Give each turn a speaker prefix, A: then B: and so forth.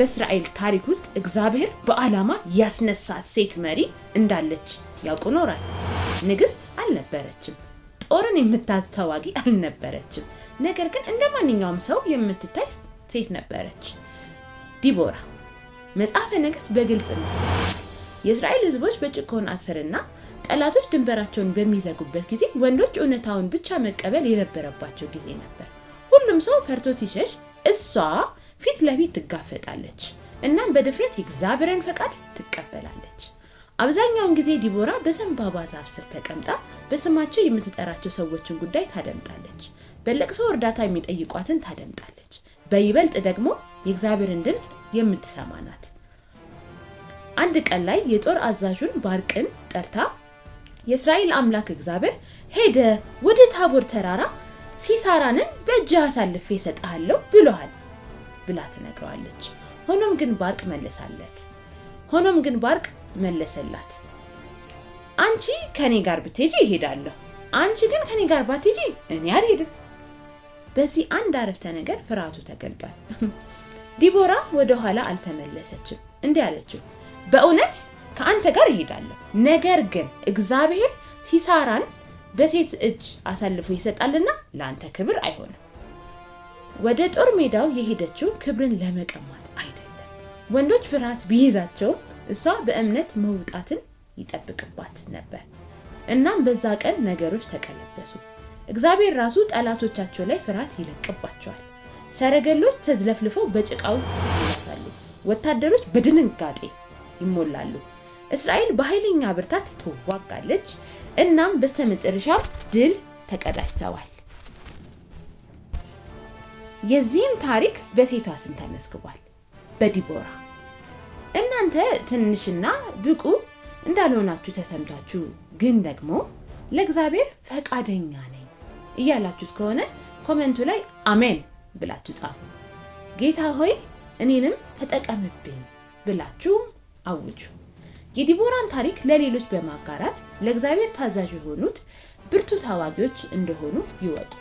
A: በእስራኤል ታሪክ ውስጥ እግዚአብሔር በዓላማ ያስነሳት ሴት መሪ እንዳለች ያውቁ ኖራል። ንግስት አልነበረችም፣ ጦርን የምታስተዋጊ አልነበረችም። ነገር ግን እንደማንኛውም ሰው የምትታይ ሴት ነበረች። ዲቦራ መጽሐፈ ነገሥት በግልጽ መስክሯል። የእስራኤል ሕዝቦች በጭቆና አስርና ጠላቶች ድንበራቸውን በሚዘጉበት ጊዜ ወንዶች እውነታውን ብቻ መቀበል የነበረባቸው ጊዜ ነበር። ሁሉም ሰው ፈርቶ ሲሸሽ እሷ ፊት ለፊት ትጋፈጣለች እናም በድፍረት የእግዚአብሔርን ፈቃድ ትቀበላለች። አብዛኛውን ጊዜ ዲቦራ በዘንባባ ዛፍ ስር ተቀምጣ በስማቸው የምትጠራቸው ሰዎችን ጉዳይ ታደምጣለች። በለቅሶ እርዳታ የሚጠይቋትን ታደምጣለች። በይበልጥ ደግሞ የእግዚአብሔርን ድምጽ የምትሰማ ናት። አንድ ቀን ላይ የጦር አዛዡን ባርቅን ጠርታ የእስራኤል አምላክ እግዚአብሔር ሄደ ወደ ታቦር ተራራ ሲሳራንን በእጅ አሳልፌ እሰጥሃለሁ ብሎሃል ብላ ትነግረዋለች። ሆኖም ግን ባርቅ መለሰላት አንቺ ከኔ ጋር ብትሄጂ እሄዳለሁ፣ አንቺ ግን ከኔ ጋር ባትሄጂ እኔ አልሄድም። በዚህ አንድ አረፍተ ነገር ፍርሃቱ ተገልጧል። ዲቦራ ወደ ኋላ አልተመለሰችም። እንዲህ አለችው፣ በእውነት ከአንተ ጋር እሄዳለሁ፣ ነገር ግን እግዚአብሔር ሲሳራን በሴት እጅ አሳልፎ ይሰጣልና ለአንተ ክብር አይሆንም። ወደ ጦር ሜዳው የሄደችው ክብርን ለመቀማት አይደለም። ወንዶች ፍርሃት ቢይዛቸው እሷ በእምነት መውጣትን ይጠብቅባት ነበር። እናም በዛ ቀን ነገሮች ተቀለበሱ። እግዚአብሔር ራሱ ጠላቶቻቸው ላይ ፍርሃት ይለቅባቸዋል። ሰረገሎች ተዝለፍልፈው በጭቃው ይላሳሉ፣ ወታደሮች በድንጋጤ ይሞላሉ። እስራኤል በኃይለኛ ብርታት ተዋጋለች። እናም በስተመጨረሻም ድል ተቀዳጅተዋል። የዚህም ታሪክ በሴቷ ስም ተመዝግቧል፣ በዲቦራ። እናንተ ትንሽና ብቁ እንዳልሆናችሁ ተሰምታችሁ ግን ደግሞ ለእግዚአብሔር ፈቃደኛ ነኝ እያላችሁት ከሆነ ኮሜንቱ ላይ አሜን ብላችሁ ጻፉ። ጌታ ሆይ እኔንም ተጠቀምብኝ ብላችሁ አውጁ። የዲቦራን ታሪክ ለሌሎች በማጋራት ለእግዚአብሔር ታዛዥ የሆኑት ብርቱ ተዋጊዎች እንደሆኑ ይወቁ።